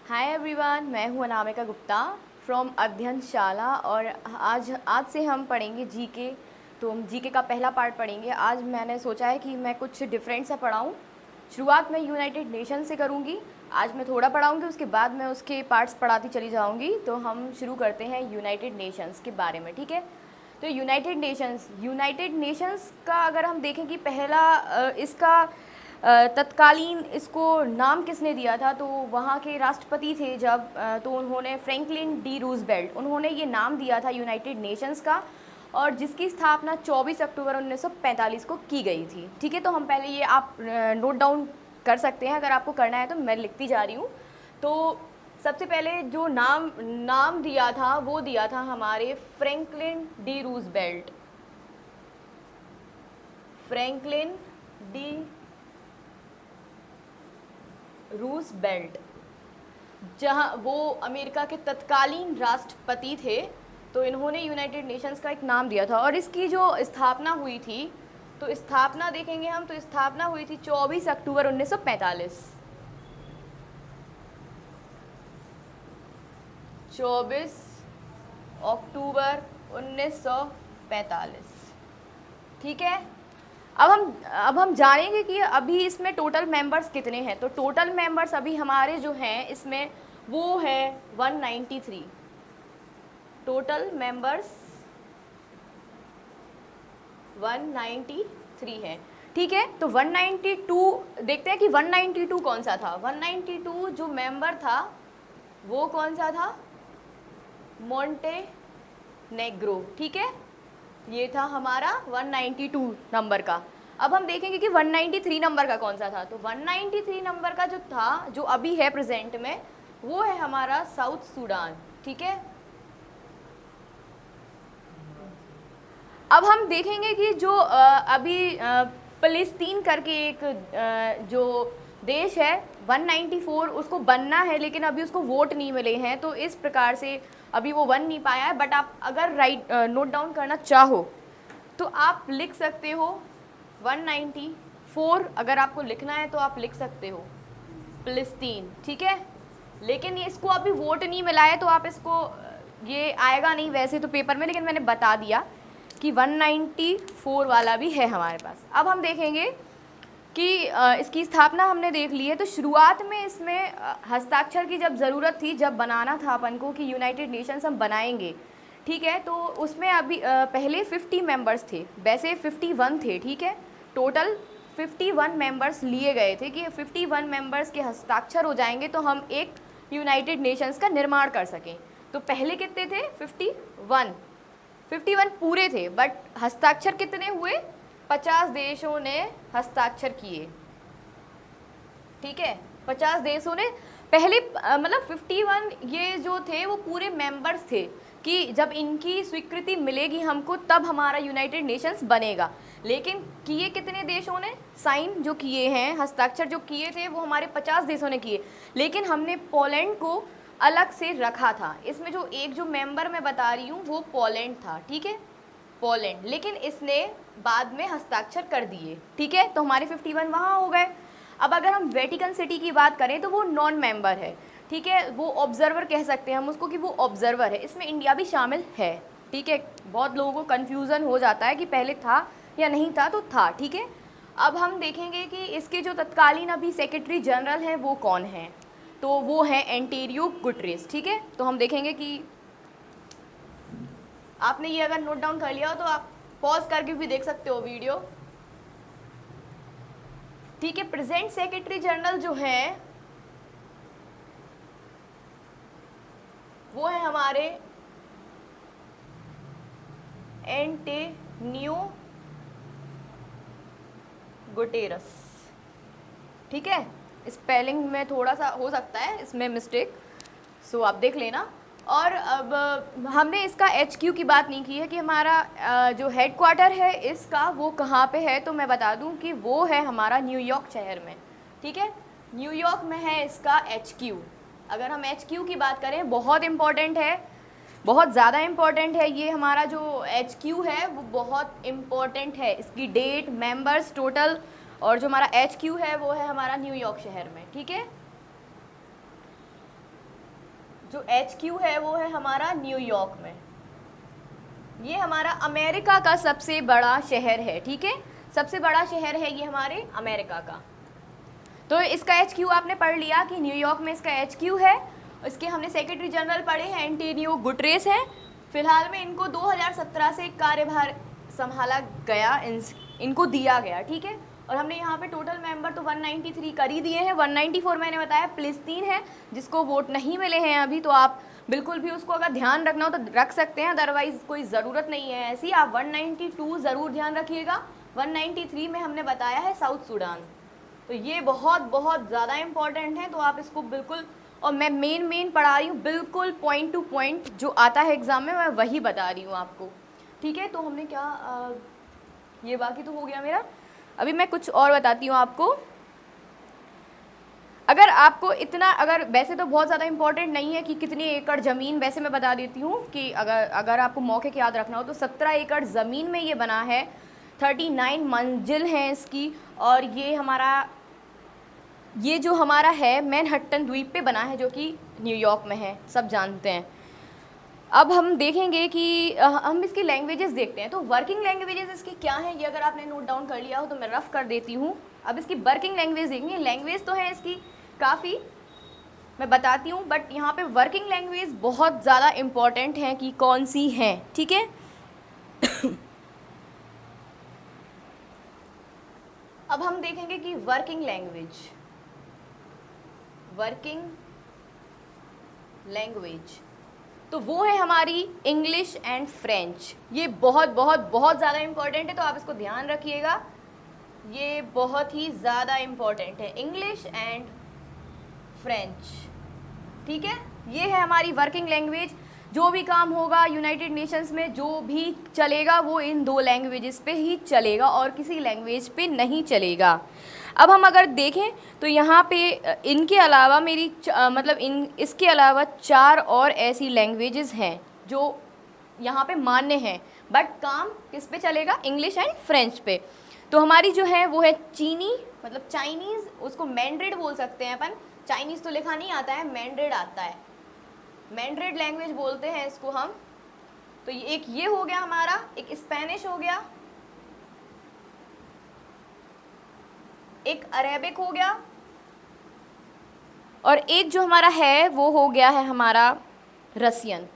Hi everyone, मैं हूँ Anamika Gupta from अध्ययनशाला और आज से हम पढ़ेंगे जीके। तो हम जीके का पहला पार्ट पढ़ेंगे। आज मैंने सोचा है कि मैं कुछ डिफरेंट सा पढ़ाऊँ। शुरुआत मैं यूनाइटेड नेशन से करूँगी। आज मैं थोड़ा पढ़ाऊँगी, उसके बाद मैं उसके पार्ट्स पढ़ाती चली जाऊँगी। तो हम शुरू करते हैं यूनाइटेड नेशंस के बारे में, ठीक है। तो यूनाइटेड नेशंस का अगर हम देखें कि पहला इसका तत्कालीन इसको नाम किसने दिया था, तो वहाँ के राष्ट्रपति थे जब, तो उन्होंने फ्रैंकलिन डी रूजवेल्ट, उन्होंने ये नाम दिया था यूनाइटेड नेशंस का, और जिसकी स्थापना 24 अक्टूबर 1945 को की गई थी, ठीक है। तो हम पहले ये आप नोट डाउन कर सकते हैं, अगर आपको करना है तो मैं लिखती जा रही हूँ। तो सबसे पहले जो नाम दिया था वो दिया था हमारे Franklin D Roosevelt, Franklin D Roosevelt, जहां वो अमेरिका के तत्कालीन राष्ट्रपति थे। तो इन्होंने यूनाइटेड नेशंस का एक नाम दिया था और इसकी जो स्थापना हुई थी, तो स्थापना देखेंगे हम, तो स्थापना हुई थी 24 अक्टूबर 1945। 24 अक्टूबर 1945, ठीक है। अब हम जानेंगे कि अभी इसमें टोटल मेंबर्स कितने हैं। तो टोटल मेंबर्स अभी हमारे जो हैं इसमें वो है 193। टोटल मेंबर्स 193 हैं, ठीक है। तो 192 देखते हैं कि 192 कौन सा था। 192 जो मेंबर था वो कौन सा था? मोंटेनेग्रो, ठीक है। ये था हमारा 192 नंबर का। अब हम देखेंगे कि 193 नंबर का कौन सा था। तो 193 नंबर का जो था, जो अभी है प्रेजेंट में, वो है हमारा साउथ सूडान, ठीक है। अब हम देखेंगे कि जो अभी फिलिस्तीन करके एक जो देश है 194, उसको बनना है, लेकिन अभी उसको वोट नहीं मिले हैं, तो इस प्रकार से अभी वो बन नहीं पाया है। बट आप अगर नोट डाउन करना चाहो तो आप लिख सकते हो 194, अगर आपको लिखना है तो आप लिख सकते हो फिलिस्तीन, ठीक है। लेकिन इसको अभी वोट नहीं मिला है, तो आप इसको, ये आएगा नहीं वैसे तो पेपर में, लेकिन मैंने बता दिया कि 194 वाला भी है हमारे पास। अब हम देखेंगे कि इसकी स्थापना हमने देख ली है। तो शुरुआत में इसमें हस्ताक्षर की जब ज़रूरत थी, जब बनाना था अपन को कि यूनाइटेड नेशंस हम बनाएंगे, ठीक है, तो उसमें अभी पहले 50 मेंबर्स थे, वैसे 51 थे, ठीक है। टोटल 51 मेंबर्स लिए गए थे कि 51 मेंबर्स के हस्ताक्षर हो जाएंगे तो हम एक यूनाइटेड नेशंस का निर्माण कर सकें। तो पहले कितने थे? 51 पूरे थे, बट हस्ताक्षर कितने हुए? 50 देशों ने हस्ताक्षर किए, ठीक है। 50 देशों ने पहले, मतलब 51 ये जो थे वो पूरे मेंबर्स थे कि जब इनकी स्वीकृति मिलेगी हमको, तब हमारा यूनाइटेड नेशंस बनेगा। लेकिन किए कितने देशों ने? साइन जो किए हैं, हस्ताक्षर जो किए थे, वो हमारे 50 देशों ने किए। लेकिन हमने पोलैंड को अलग से रखा था। इसमें जो एक जो मेंबर मैं बता रही हूँ वो पोलैंड था, ठीक है, पोलैंड। लेकिन इसने बाद में हस्ताक्षर कर दिए, ठीक है। तो हमारे 51 वहाँ हो गए। अब अगर हम वेटिकन सिटी की बात करें तो वो नॉन मेंबर है, ठीक है, वो ऑब्जर्वर कह सकते हैं हम उसको कि वो ऑब्जर्वर है। इसमें इंडिया भी शामिल है, ठीक है। बहुत लोगों को कन्फ्यूज़न हो जाता है कि पहले था या नहीं था, तो था, ठीक है। अब हम देखेंगे कि इसके जो तत्कालीन अभी सेक्रेटरी जनरल हैं वो कौन हैं। तो वो हैं एंटोनियो गुटेरेस, ठीक है। तो हम देखेंगे कि आपने ये अगर नोट डाउन कर लिया हो तो आप पॉज करके भी देख सकते हो वीडियो, ठीक है। प्रेजेंट सेक्रेटरी जनरल जो है वो है हमारे एंटोनियो गुटेरेस, ठीक है। स्पेलिंग में थोड़ा सा हो सकता है इसमें मिस्टेक, सो आप देख लेना। और अब हमने इसका HQ की बात नहीं की है कि हमारा जो हेड क्वार्टर है इसका वो कहाँ पे है। तो मैं बता दूं कि वो है हमारा न्यूयॉर्क शहर में, ठीक है। न्यूयॉर्क में है इसका HQ। अगर हम HQ की बात करें, बहुत इम्पॉर्टेंट है, बहुत ज़्यादा इम्पॉर्टेंट है। ये हमारा जो HQ है वो बहुत इम्पॉर्टेंट है। इसकी डेट, मेंबर्स, टोटल, और जो हमारा HQ है वो है हमारा न्यूयॉर्क शहर में, ठीक है। जो HQ है वो है हमारा न्यूयॉर्क में। ये हमारा अमेरिका का सबसे बड़ा शहर है, ठीक है, सबसे बड़ा शहर है ये हमारे अमेरिका का। तो इसका HQ आपने पढ़ लिया कि न्यूयॉर्क में इसका HQ है। इसके हमने सेक्रेटरी जनरल पढ़े हैं, एंटोनियो गुटरेस हैं। फिलहाल में इनको 2017 से कार्यभार संभाला गया, इनको दिया गया, ठीक है। और हमने यहाँ पे टोटल मेंबर तो 193 कर ही दिए हैं। 194 मैंने बताया फिलिस्तीन है, जिसको वोट नहीं मिले हैं अभी, तो आप बिल्कुल भी उसको अगर ध्यान रखना हो तो रख सकते हैं, अदरवाइज कोई ज़रूरत नहीं है ऐसी। आप 192 ज़रूर ध्यान रखिएगा। 193 में हमने बताया है साउथ सूडान, तो ये बहुत बहुत ज़्यादा इम्पॉर्टेंट है, तो आप इसको बिल्कुल, और मैं मेन पढ़ा रही हूँ, बिल्कुल पॉइंट टू पॉइंट जो आता है एग्ज़ाम में मैं वही बता रही हूँ आपको, ठीक है। तो हमने क्या ये बाकी तो हो गया मेरा। अभी मैं कुछ और बताती हूँ आपको। अगर आपको इतना, अगर वैसे तो बहुत ज़्यादा इम्पोर्टेंट नहीं है कि कितनी एकड़ ज़मीन, वैसे मैं बता देती हूँ कि अगर आपको मौके की याद रखना हो तो 17 एकड़ ज़मीन में ये बना है, 39 मंजिल हैं इसकी, और ये जो हमारा है मैनहट्टन द्वीप पे बना है, जो कि न्यूयॉर्क में है, सब जानते हैं। अब हम देखेंगे कि हम इसकी लैंग्वेजेस देखते हैं। तो वर्किंग लैंग्वेजेस इसकी क्या हैं, ये अगर आपने नोट डाउन कर लिया हो तो मैं रफ कर देती हूँ। अब इसकी वर्किंग लैंग्वेज देखेंगे। लैंग्वेज तो है इसकी काफ़ी, मैं बताती हूँ, बट यहाँ पे वर्किंग लैंग्वेज बहुत ज़्यादा इम्पॉर्टेंट हैं कि कौन सी हैं, ठीक है। अब हम देखेंगे कि वर्किंग लैंग्वेज तो वो है हमारी इंग्लिश एंड फ्रेंच। ये बहुत बहुत बहुत ज़्यादा इम्पॉर्टेंट है, तो आप इसको ध्यान रखिएगा, ये बहुत ही ज़्यादा इम्पॉर्टेंट है, इंग्लिश एंड फ्रेंच, ठीक है। ये है हमारी वर्किंग लैंग्वेज। जो भी काम होगा यूनाइटेड नेशंस में, जो भी चलेगा वो इन 2 लैंग्वेजेस पे ही चलेगा और किसी लैंग्वेज पे नहीं चलेगा। अब हम अगर देखें तो यहाँ पे इनके अलावा इसके अलावा 4 और ऐसी लैंग्वेजेस हैं जो यहाँ पे मान्य हैं, बट काम किस पे चलेगा, इंग्लिश एंड फ्रेंच पे। तो हमारी जो है वो है चीनी, मतलब चाइनीज़, उसको मैंड्रिड बोल सकते हैं अपन। चाइनीज़ तो लिखा नहीं आता है, मैंड्रिड आता है, मैंड्रिड लैंग्वेज बोलते हैं इसको हम। तो एक ये हो गया हमारा, एक स्पेनिश हो गया, एक अरेबिक हो गया, और एक जो हमारा है वो हो गया है हमारा रसियन।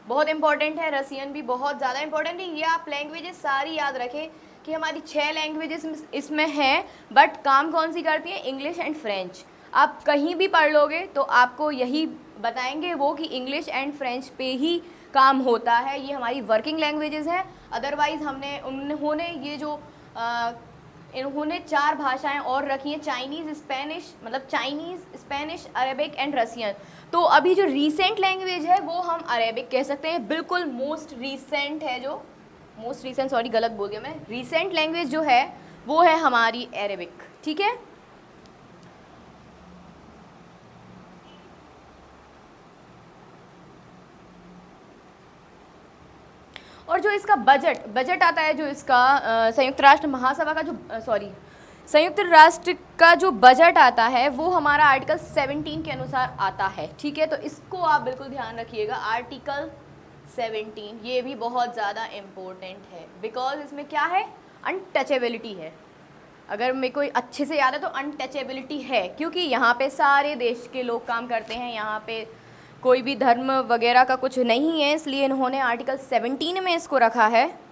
बहुत इंपॉर्टेंट है, रसियन भी बहुत ज़्यादा इंपॉर्टेंट है। ये आप लैंग्वेजेस सारी याद रखें कि हमारी 6 लैंग्वेजेस इसमें हैं, बट काम कौन सी करती हैं, इंग्लिश एंड फ्रेंच। आप कहीं भी पढ़ लोगे तो आपको यही बताएंगे वो कि इंग्लिश एंड फ्रेंच पे ही काम होता है, ये हमारी वर्किंग लैंग्वेजेस हैं। अदरवाइज़ इन्होंने 4 भाषाएं और रखी हैं, Chinese, Spanish, Arabic and Russian. तो अभी जो रीसेंट लैंग्वेज है वो हम अरेबिक कह सकते हैं, बिल्कुल मोस्ट रीसेंट है, जो मोस्ट रीसेंट, सॉरी गलत बोल दिया मैं, रीसेंट लैंग्वेज जो है वो है हमारी अरेबिक, ठीक है। और जो इसका बजट आता है, जो इसका संयुक्त राष्ट्र महासभा का संयुक्त राष्ट्र का जो बजट आता है वो हमारा आर्टिकल 17 के अनुसार आता है, ठीक है। तो इसको आप बिल्कुल ध्यान रखिएगा, आर्टिकल 17, ये भी बहुत ज़्यादा इम्पोर्टेंट है, बिकॉज इसमें क्या है, अनटचेबिलिटी है। अगर मेरे को अच्छे से याद है तो अनटचेबिलिटी है, क्योंकि यहाँ पे सारे देश के लोग काम करते हैं, यहाँ पे कोई भी धर्म वगैरह का कुछ नहीं है, इसलिए इन्होंने आर्टिकल 17 में इसको रखा है।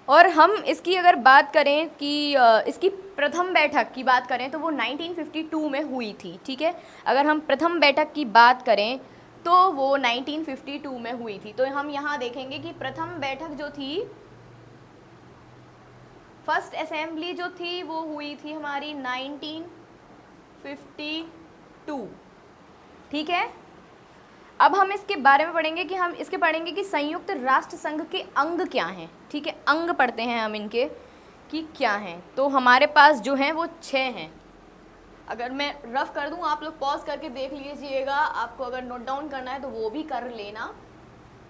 और हम इसकी अगर बात करें कि इसकी प्रथम बैठक की बात करें तो वो 1952 में हुई थी, ठीक है। अगर हम प्रथम बैठक की बात करें तो वो 1952 में हुई थी। तो हम यहाँ देखेंगे कि प्रथम बैठक जो थी, फर्स्ट असेंबली जो थी वो हुई थी हमारी 1952, ठीक है। अब हम इसके बारे में पढ़ेंगे कि संयुक्त राष्ट्र संघ के अंग क्या हैं, ठीक है। अंग पढ़ते हैं हम इनके कि क्या हैं। तो हमारे पास जो हैं वो 6 हैं। अगर मैं रफ कर दूं, आप लोग पॉज करके देख लीजिएगा, आपको अगर नोट डाउन करना है तो वो भी कर लेना,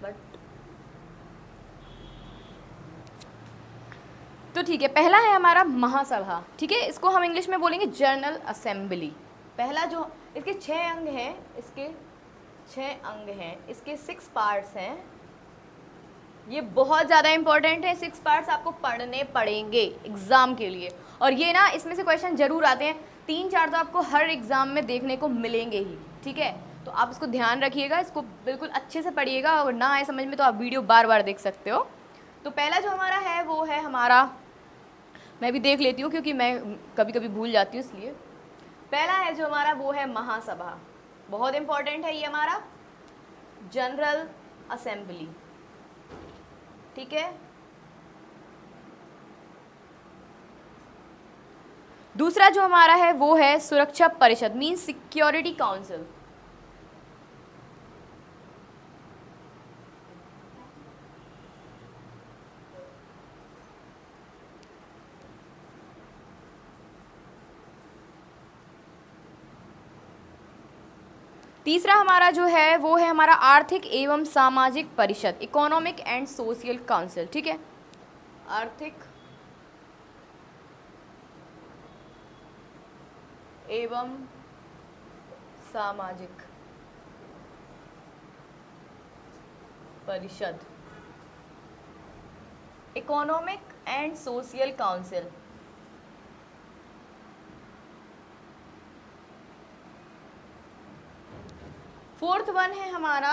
बट तो ठीक है। पहला है हमारा महासभा, ठीक है। इसको हम इंग्लिश में बोलेंगे जनरल असेंबली, पहला जो इसके 6 अंग हैं, इसके 6 अंग हैं, इसके 6 पार्ट्स हैं। ये बहुत ज़्यादा इंपॉर्टेंट है, 6 पार्ट्स आपको पढ़ने पड़ेंगे एग्ज़ाम के लिए। और ये ना इसमें से क्वेश्चन जरूर आते हैं, 3-4 तो आपको हर एग्ज़ाम में देखने को मिलेंगे ही, ठीक है। तो आप इसको ध्यान रखिएगा, इसको बिल्कुल अच्छे से पढ़िएगा, और ना आए समझ में तो आप वीडियो बार बार देख सकते हो। तो पहला जो हमारा है वो है हमारा, मैं भी देख लेती हूँ क्योंकि मैं कभी कभी भूल जाती हूँ, इसलिए पहला है जो हमारा वो है महासभा। बहुत इंपॉर्टेंट है ये हमारा, जनरल असेंबली, ठीक है। दूसरा जो हमारा है वो है सुरक्षा परिषद, मीन सिक्योरिटी काउंसिल। तीसरा हमारा जो है वो है हमारा आर्थिक एवं सामाजिक परिषद, इकोनॉमिक एंड सोशल काउंसिल, ठीक है। आर्थिक एवं सामाजिक परिषद, economic and social council. Fourth one है हमारा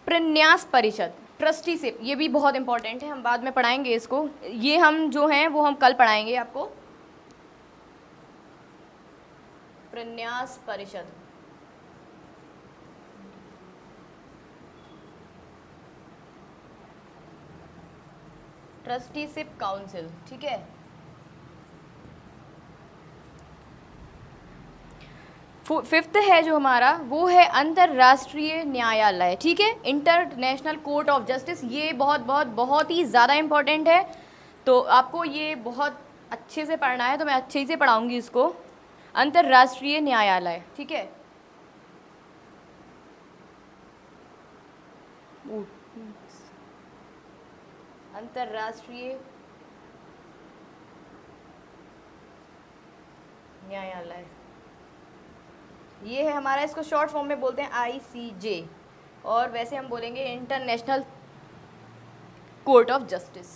प्रन्यास परिषद, ट्रस्टीशिप। ये भी बहुत इंपॉर्टेंट है, हम बाद में पढ़ाएंगे इसको, ये हम जो हैं वो हम कल पढ़ाएंगे आपको। प्रन्यास परिषद, ट्रस्टीशिप काउंसिल, ठीक है। फिफ्थ है जो हमारा वो है अंतर्राष्ट्रीय न्यायालय, ठीक है, इंटरनेशनल कोर्ट ऑफ जस्टिस। ये बहुत बहुत बहुत ही ज़्यादा इम्पोर्टेंट है, तो आपको ये बहुत अच्छे से पढ़ना है, तो मैं अच्छे से पढ़ाऊंगी इसको। अंतर्राष्ट्रीय न्यायालय, ठीक है। अंतर्राष्ट्रीय न्यायालय, ये है हमारा, इसको शॉर्ट फॉर्म में बोलते हैं ICJ, और वैसे हम बोलेंगे इंटरनेशनल कोर्ट ऑफ जस्टिस।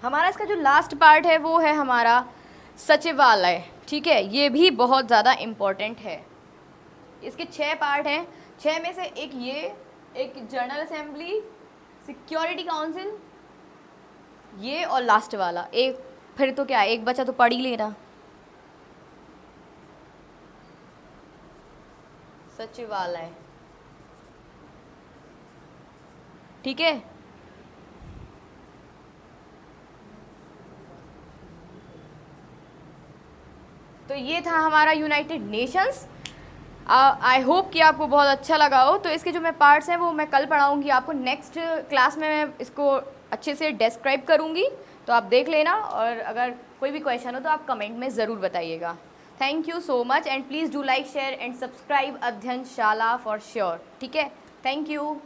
हमारा इसका जो लास्ट पार्ट है वो है हमारा सचिवालय, ठीक है। ये भी बहुत ज़्यादा इम्पोर्टेंट है। इसके 6 पार्ट हैं, 6 में से एक ये, एक जनरल असेंबली, सिक्योरिटी काउंसिल, ये और लास्ट वाला एक, फिर तो क्या एक बचा तो पढ़ ही लेना, सचिवालय, ठीक है। तो ये था हमारा यूनाइटेड नेशंस। आई होप कि आपको बहुत अच्छा लगा हो। तो इसके जो मैं पार्ट्स हैं वो मैं कल पढ़ाऊँगी आपको, नेक्स्ट क्लास में मैं इसको अच्छे से डिस्क्राइब करूँगी, तो आप देख लेना, और अगर कोई भी क्वेश्चन हो तो आप कमेंट में ज़रूर बताइएगा। Thank you so much, and please do like, share and subscribe Adhyayanshala for sure, ठीक है। Thank you.